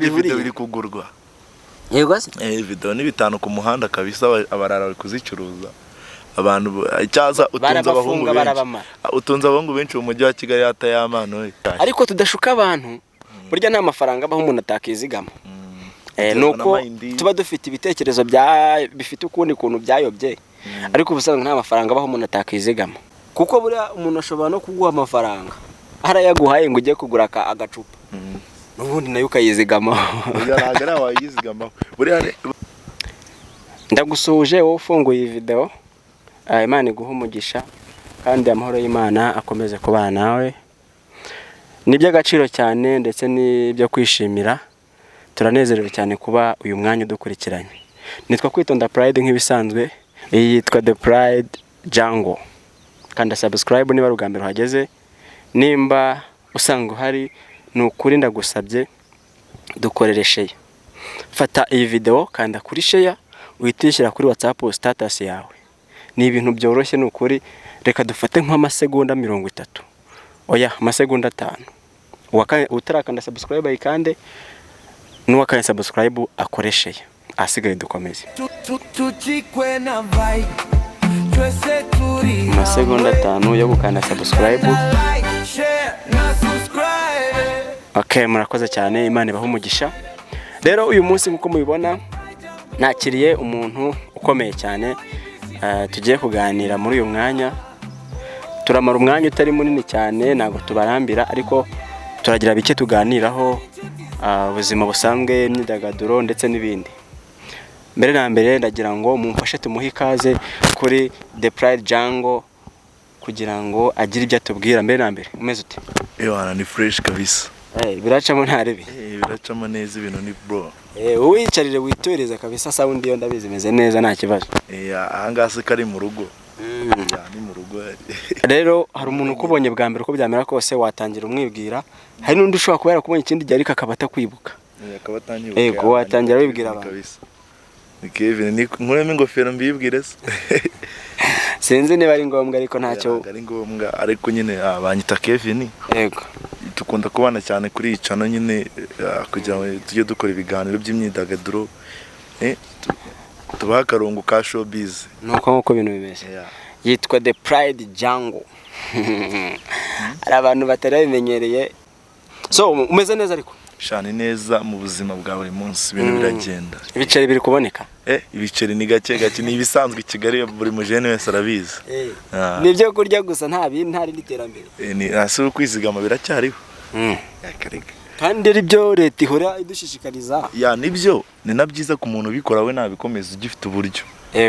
Video biri kugurwa. Yego se? Video ni 5 ku muhanda kabisa abarara bari kuzicuruza. Abantu cyaza utunza abahungu benshi mu mujyi wa Kigali hatayamano. Ariko tudashuka abantu burya nta mafaranga abaho umuntu atakizigama. Nuko tuba dufite ibitekerezo bifite ukundi kuntu byayobye. Ariko ubusanzwe nta mafaranga abaho umuntu atakizigama. Kuko burya umuntu ashobora no kuguha amafaranga arayaguhaye ngo ujye kugura agacupa. Nubundi nayo ukayizigama. Yaragara wayizigama. Ndagusoje wowe ufunguye iyi video. Imana iguha umugisha kandi amahoro y'Imana akomeze kubana nawe. Ni by'agaciro cyane ndetse ni byo kwishimira. Turanezerewe cyane kuba uyu mwanya udukurikiranye. Nitwa Kwitonda Pride nk'ibisanzwe. Iyi yitwa The Pride Jungle. Kanda subscribe niba rugambero hageze. Nimba usanga uhari nukuri ndagusabye dukorere share. Fata iyi video kanda kuri share uyitishyira kuri WhatsApp status yawe. Ni ibintu byoroshye nukuri, reka dufate nk'amasegonda 30. Oya, amasegonda 5. Utarakanda subscribe ayikande, nuwakanye subscribe akoreshe. Asigaye dukomeze. Amasegonda 5 yo gukanda subscribe. Okay, murakoze cyane, Imana ibahe umugisha. Rero uyu munsi nkuko mubibona nakiriye umuntu ukomeye cyane. Tugiye kuganira muri uyu mwanya. Turamara umwanya utari munini cyane, ntago tubarambira, ariko turagira bike tuganiraho ubuzima busanzwe, imyidagaduro ndetse n'ibindi. Mbere na mbere ndagira ngo mumfashe tumuhe ikaze kuri The Pride Jungle kugira ngo agire ibyo atubwira. Mbere na mbere umeze ute? Ewana ni fresh kabisa. Biracamo ntarebe. Biracamo neza ibintu ni bro. Wicarire witoreza kabisa, sound yo ndabizi meze neza nta kibazo. Ahangase kari mu rugo. Ni mu rugo. Rero hari umuntu ukubonye bwa mbere uko byamera kose watangira umwibwira. Hari n'undi ushobora kubera kubonye ikindi gihe ariko akabata kwibuka. Akabatanyibuka. Watangira wibwira abantu. Kevin nkuremo ingofero mbibwire se. Sinzi niba ari ngombwa ariko ntacyo. Ari ngombwa ariko nyine banyita Kevin. Yego. Tukunda kubana cyane kuri icano nyine kugira ngo tujye dukora ibiganiro by'imyidagaduro. Tubaha akarongo ka showbiz. Nuko nkuko bintu bimeze. Yitwa The Pride Jungle. Ari abantu batari bimenyereye. So umeze neza ariko? Shani neza mu buzima bwa buri munsi ibintu biragenda. Ibiceri biri kuboneka? Ibiceri ni gake ni ibisanzwe Kigali buri mujene wese arabizi. Nibyo kurya gusa nta bindi ntari n'iterambere. Ni asuru kwizigama biracyariho. Kandi ribyo leta ihora idushishikariza. Nibyo ni nabyiza ku muntu ubikora we nabikomeza ugifite uburyo.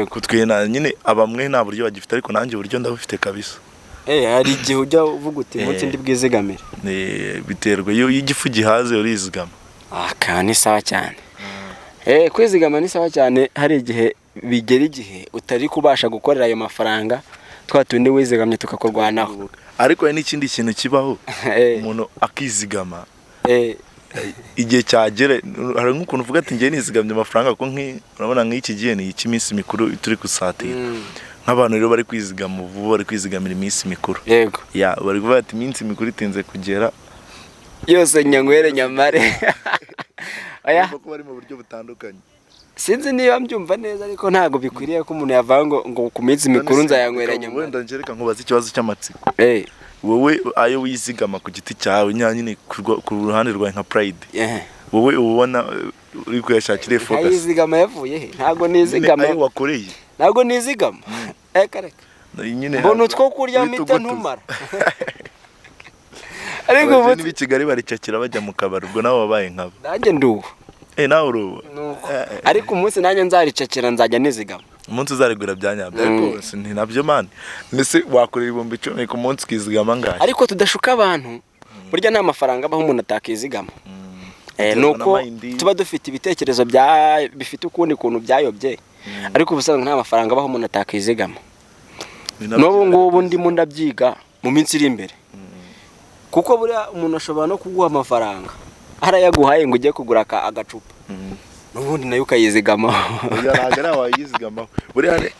Kutwena nyine abamwe nta buryo bagifite ariko nanjye uburyo ndabufite kabisa. Hari igihe ujya uvuga uti munsi ndi bwizigamire. Biterwa iyo igifu gihaze urizigama. Ni sawa cyane. Kwizigama ni sawa cyane, hari igihe bigera igihe utari kubasha gukorera ayo mafaranga twatundi wizigamye tukakorwanaho. Ariko hari n'ikindi kintu kibaho umuntu akizigama. Igihe cyagere hari nk'ukuntu uvuga ati ngiye nizigamye amafaranga ko urabona nk'iki gihe ni icy'iminsi mikuru turi kusatira. Nk'abantu rero bari kwizigama ubu bari kwizigamira iminsi mikuru. Yego. Bari kuvuga ati iminsi mikuru itinze kugera yose nyanywere nyamare. Kuko bari mu buryo butandukanye. Sinzi niba mbyumva neza ariko ntago bikwiriye ko umuntu yavanga ngo ku minsi mikuru nzayanywera nyamare. Wenda ngereka nkubaza ikibazo cy'amatsiko. Wowe ayo wizigama ku giti cyawe nyine ku ruhande rwa nka Pride. Wowe ubona uri kuyashakira focus. Yizigama yavuye he? Ntago nizigama. Ayo wakoreye. Ntago nizigama. Kareka. Nyine mbona utwo kurya mita ntumara. Ariko ubu ni Kigali baricakira bajya mu kabari ubwo nawe wabaye nkabo. Nanjye nduwe. Nawe uruwe. Ariko umunsi nanjye nzaricakira nzajya nizigama. Umunsi uzarigura byanyabyo ariko ntinabyo man. Nese wakorera 10,000 ku munsi ukizigama ngahe. Ariko tudashuka abantu burya nta mafaranga abaho umuntu atakizigama. Nuko tuba dufite ibitekerezo bifite ukundi kuntu byayobye. Ariko ubusanzwe nta mafaranga abaho umuntu atakizigama. N'ubu ngubu ndimo ndabyiga mu minsi iri imbere. Kuko buriya umuntu ashobora no kuguha amafaranga arayaguhaye ngo ujye kugura agacupa. Nubundi nayo ukayizigama. Yaragara wayizigama.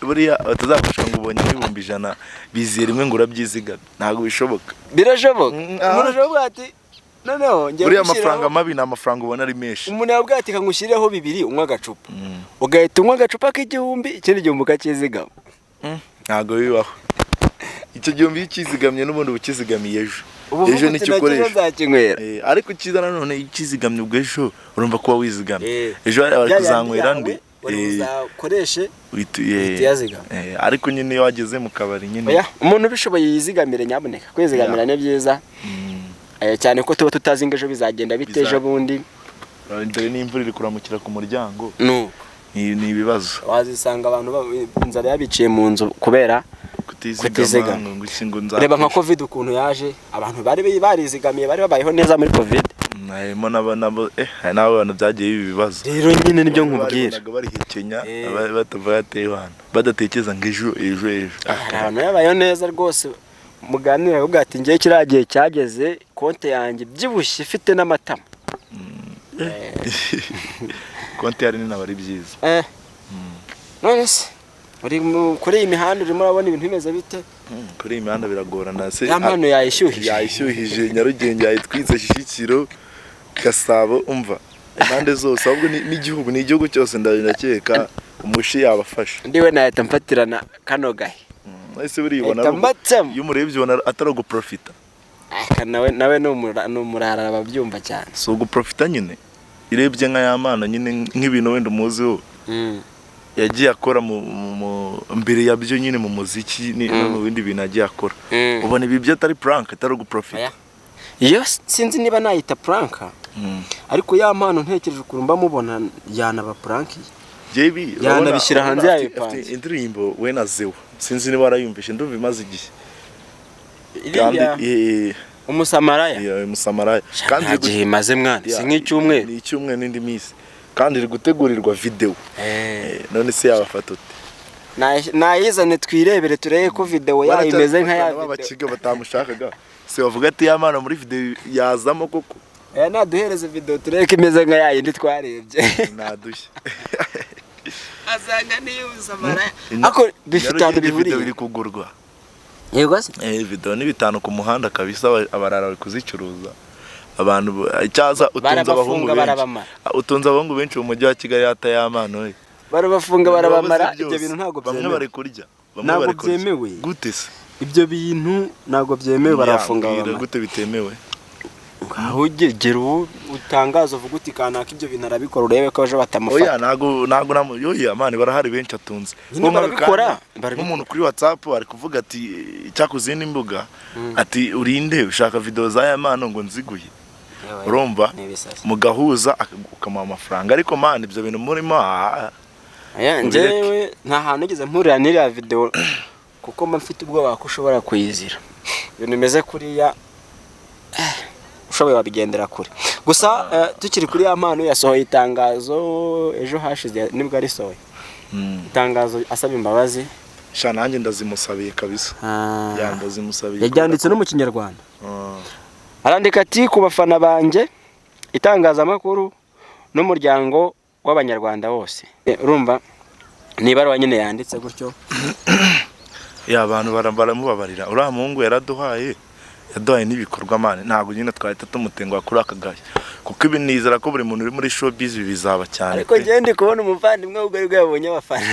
Buriya batazafasha ngo ubonye 100,000 bizira rimwe ngo urabyizigama. Ntago bishoboka. Birashoboka. Umuntu ashobora ati noneho ngiye buriya amafaranga mabi ni amafaranga ubona ari menshi. Umuntu yabwira ati kangushyireho 2 unywa agacupa ugahita unywa agacupa k'igihumbi ikindi gihumbi ukakizigama. Ntago bibaho. Icyo gihumbi ikizigamye n'ubundi ukizigamiye ejo nicyo ukoresha. Ariko ukiza nanone ikizigamye ubwo ejo urumva kuba wizigamye ejo bari kuzanywera ndi uzakoreshe ariko nyine iyo wageze mu kabari nyine umuntu bishoboye yizigamire nyaboneka kwizigamira ne byiza cyane ko tuba tutazi ngo ejo bizagenda bite ejo bundi dore n'imvura iri kuramukira ku muryango ni ibibazo wazisanga abantu inzara yabiciye mu nzu kubera kutizigama. Reba nka covid ukuntu yaje abantu bari barizigamiye bari babayeho neza muri covid. Nahemo nabo abantu byagiye ibibazo rero nyine nibyo nkubwira bari hekenya batavuga atehwana badatekereza ngo ejo abantu yabayeho neza rwose muganira avuga ati ngiye kiragiye cyageze konte yanjye byibushye ifite n'amatama konte yari n'abari byiza none se uri kuri iyi mihanda urimo urabona ibintu bimeze bite? Kuri iyi mihanda biragorana se y'amano yayishyuhije Nyarugenge yayitwitse Shyikiro Gasabo umva impande zose ahubwo n'igihugu n'igihugu cyose ndakeka umushi yabafasha ndiwe nahita mfatirana kano gahe ese buribona iyo umurebye ubona atari guprofita nawe n'umurara babyumva cyane so guprofita nyine irebye nka y'amana nyine nk'ibintu wenda umuziho yagiye akora mu mbere yabyo nyine mu muziki no mu bindi bintu yagiye akora ubona ibi byo atari prank atari guprofita iyo sinzi niba nayita prank ariko y'amana ntekereje ukurumba mubona yanaba prank JB yanabishyira hanze yayo panze indirimbo we na Zewa sinzi niba warayumvishe ndumva imaze igihe umusamaraya umusamaraya kandi igihe imaze mwana si nk'icyumweru ni icyumweru n'indi minsi kandi iri gutegurirwa video none se yabafata ute nayizane twirebere tureye ko video yayo imeze nka ya bakiga batamushakaga se bavuga ati y'amana muri video yazamo koko naduhereze video tureye ko imeze nka yayo ndi twarebye nadushye azanga niyo umusamaraya ako bifitano bihuriye biri kugurwa yego se video ni 5 ku muhanda kabisa abarara bari kuzicuruza abantu cyaza utunze abahungu benshi mu mujyi wa Kigali hatayamano barabafunga barabamara ibyo bintu ntago bamwe bari kurya ntago byemewe gute se ibyo bintu ntago byemewe barafunga gute bitemewe ahugegera utangaza uvuga uti kanaka ibyo bintu arabikora urebe ko ejo batamufata ntago amani barahari benshi atunze barabikora nk'umuntu kuri WhatsApp ari kuvuga ati cyakuze n'imbuga ati urinde ushaka video za y'amano ngo nziguye urumva mugahuza ukamuha amafaranga ariko man ibyo bintu murimo njyewe nta hantu ngeze mpurira n'iriya video kuko mba mfite ubwoba ko ushobora kuyizira ibintu bimeze kuriya ushoboye wabigendera kure gusa tukiri kuri y'amano yasohoye itangazo ejo hashize nibwo ari sohoye itangazo asaba imbabazi nanjye ndazimusabiye kabisa ndazimusabiye yajyanditse no mu Kinyarwanda arandika ati ku bafana banjye itangazamakuru n'umuryango w'abanyarwanda bose urumva niba nyine yanditse gutyo abantu baramubabarira uriya muhungu yaraduhaye n'ibikorwa mane ntabwo nyine twahita tumutenguha kuri aka gahe kuko ibi nizera ko buri muntu uri muri showbiz bizaba cyane ariko ngende kubona umuvandimwe ubwo yabonye abafana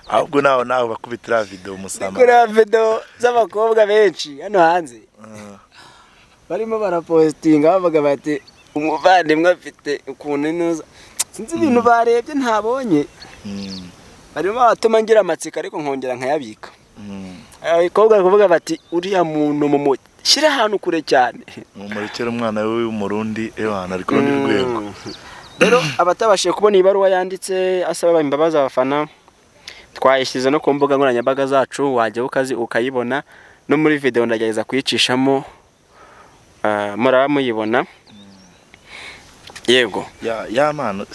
ahubwo nawe bakubitira video musama kuri video z'abakobwa benshi hano hanze barimo barapostinga bavuga bati umuvandimwe afite ukuntu inoza sinzi ibintu barebye ntabonye barimo batuma ngira amatsika ariko nkongera nkayabika abakobwa kuvuga bati uriya muntu mumushyire ahantu kure cyane umurekera umwana we w'umurundi ari ku rundi rwego rero abatabashije kubona ibaruwa yanditse asaba imbabazi abafana twayishyize no ku mbuga nkoranyambaga zacu wajya ukayibona no muri video ndagerageza kuyicishamo muraba muyibona yego y'amano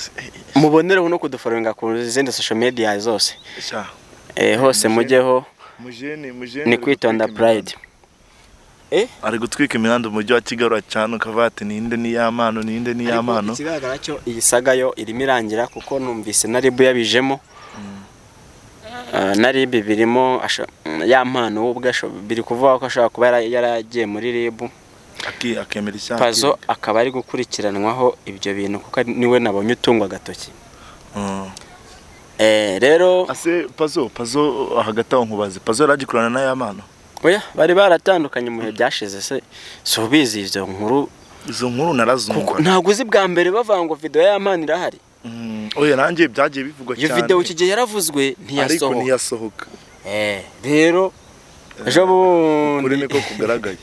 mubonereho no kudufollowinga ku zindi social media zose hose mujyeho ni Kwitonda Pride ari gutwika imihanda mu mujyi wa Kigali cyane ukavati ninde ni y'amano ikigaragara cyo iyi saga yo irimo irangira kuko numvise na Ribu yabijemo na Ribu birimo y'amano ubwo biri kuvuga ko ashaka kuba yaragiye muri Ribu akemera icyaha Pazo akaba ari gukurikiranwaho ibyo bintu kuko niwe nabonye utungwa agatoki. Rero ase Pazo hagati aho nkubaze Pazo yaragikurana na ya mana. Oya bari baratandukanye mu bihe byashize se so bizi izo nkuru narazumva ntago uzi bwa mbere bavanga video ya mana irahari. Oya nanjye byagiye bivugwa cyane. Iyo video kigiye yaravuzwe ntiyasohoka. Rero ejo kuri niko kugaragaye.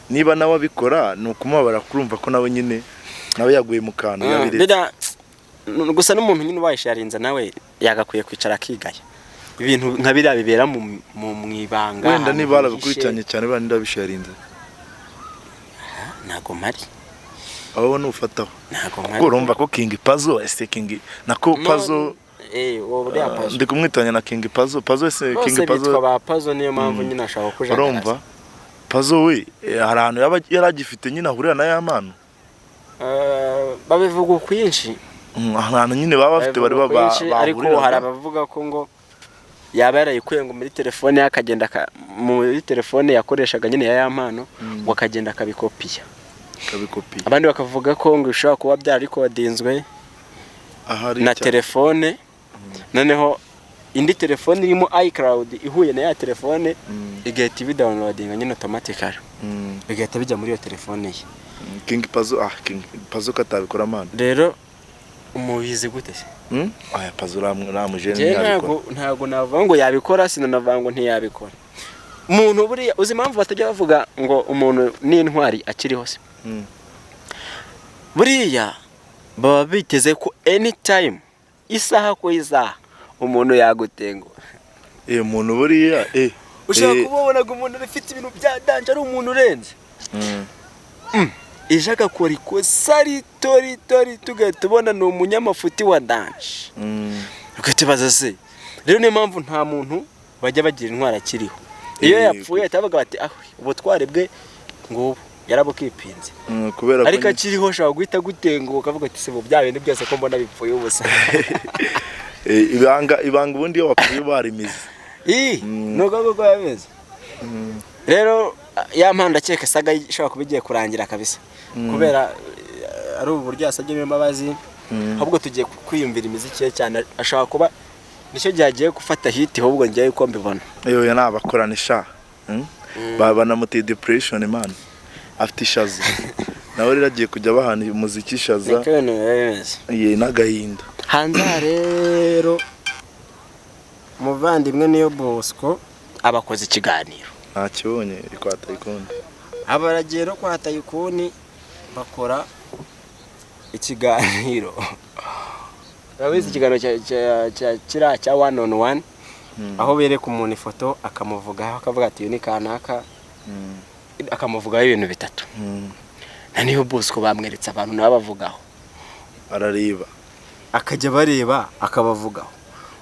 Niba nawe abikora nukumubara kurumva ko nawe nyine nawe yaguye mu kantu yabiretse. Gusa n'umuntu nyine wayisharinza nawe yagakwiye kwicara akigaya. Ibintu nka biriya bibera mu mwibanga. Wenda niba barabikurikiranye cyane bandi ndabisharinze. Ntago mari. Abo nufataho. Kuko urumva ko King Pazo King nako Pazo uriya Pazo. Ndi kumwitanya na King Pazo King Pazo. Bitwa ba Pazo niyo mpamvu nyine ashaka kuja. Urumva Pazo we hari ahantu yaragifite nyine ahurira na ya mana. Babivuga kwinshi. Ahantu nyine baba bafite bari ariko hari abavuga ko ngo yaba yarayikuye ngo muri telefone yakagenda muri telefone yakoreshaga nyine ya mpano ngo akagenda akabikopiya. Abandi bakavuga ko ngo ishobora kuba byarikodinzwe na telefone noneho indi telefone irimo iCloud ihuye na ya telefone igahita ibidownloadinga nyine automatically igahita bijya muri iyo telefone ye. King Pazo katabikora mana. Rero umubizi gute se? Aya Pazo ramujene ntago navuga ngo yabikora sinanavuga ngo ntiyabikora. Umuntu buriya uzi impamvu batajya bavuga ngo umuntu n'intwari akiriho se. Buriya baba biteze ko anytime isaha ko izaha umuntu yagutengo. Umuntu buriya ushaka kubona ngo umuntu afite ibintu bya danje ari umuntu urenze. Ijaka kora ikosa ritori tugatubona ni umunyamafuti wa danje. Ukatibaza se rero niyo mpamvu nta muntu bajya bagira intwara akiriho. Iyo yapfuye atabaga bati ubutware bwe ngo yarabukipinze. Ariko akiriho shaka guhita gutengo ukavuga ati se bo bya bintu byose ko mbona bipfuye ubusa. Ibanga ubundi yo wapfuye barimize. Nuko ko yameze. Rero ya mpanda cyeka saga ishaka kubigiye kurangira kabisa. Kubera ari uburyo yasabye imbabazi ahubwo tugiye kwiyumvira imiziki cyane ashaka kuba nicyo gihagiye gufata hit ahubwo ngiye uko mbibona. Ya nabakoranisha bana muti depression man afite ishaza nawe riragiye kujya bahana umuziki ishaza n'agahinda hanze. Rero muvandimwe niyo Bosco abakoze ikiganiro ntakibonye kwa Tayikuni. Abaragero kwa Tayikuni bakora ikiganiro. Babizi ikiganiro cya 1-on-1 aho bereka umuntu ifoto akamuvugaho akavuga ati ni kanaka akamuvugaho ibintu bitatu. Niyo Bosco bamweretse abantu nabavugaho arareba akajya bareba akabavugaho.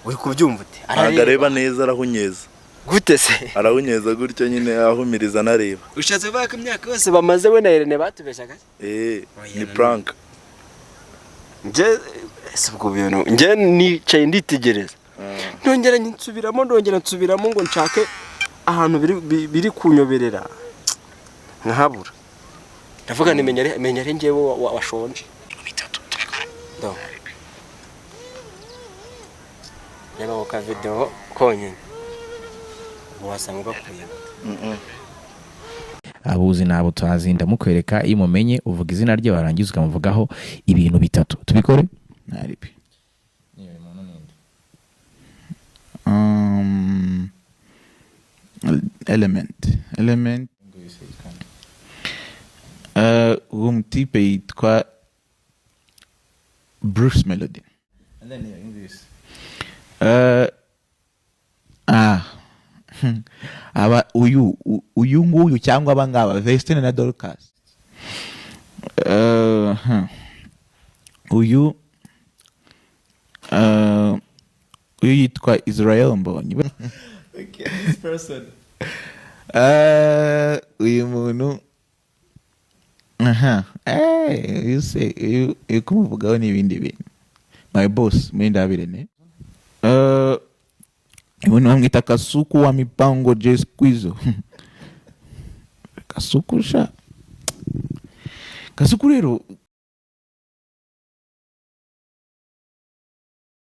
Uri kubyumva uti arareba neza arahunyeza gute se? Arahunyeza gutyo nyine ahumiriza nareba. Ushatse baka imyaka yose bamaze we na Irene batubeshaga. Ni prank. Nje subwo bintu nje nicaye nditegereza. Ndongera nsubiramo ngo nshake ahantu biri kunyoberera nkahabura. Ndavuga ni menyere ngewe washonje. Do. Yaba ko video konyine. Wasanga kuya. Abuzi nabo twazinda mukwereka imumenye uvuga izina rye warangiza ukamuvugaho ibintu bitatu. Tubikore? Naripi. Niyo muntu ninde? Element. Umtipe yitwa Bruce Melody. And then English. Aba uyu nguyu cyangwa abangaba Vestine na Dorcas. Uyu yitwa Israel Mbonyi. Okay, this person. Uyu muntu you say you kumuvugaho n'ibindi bintu. My boss Mwindabirene. Uyu namwita Kasuku wa mipango J Squeezo. Gasuku sha Gasuku rero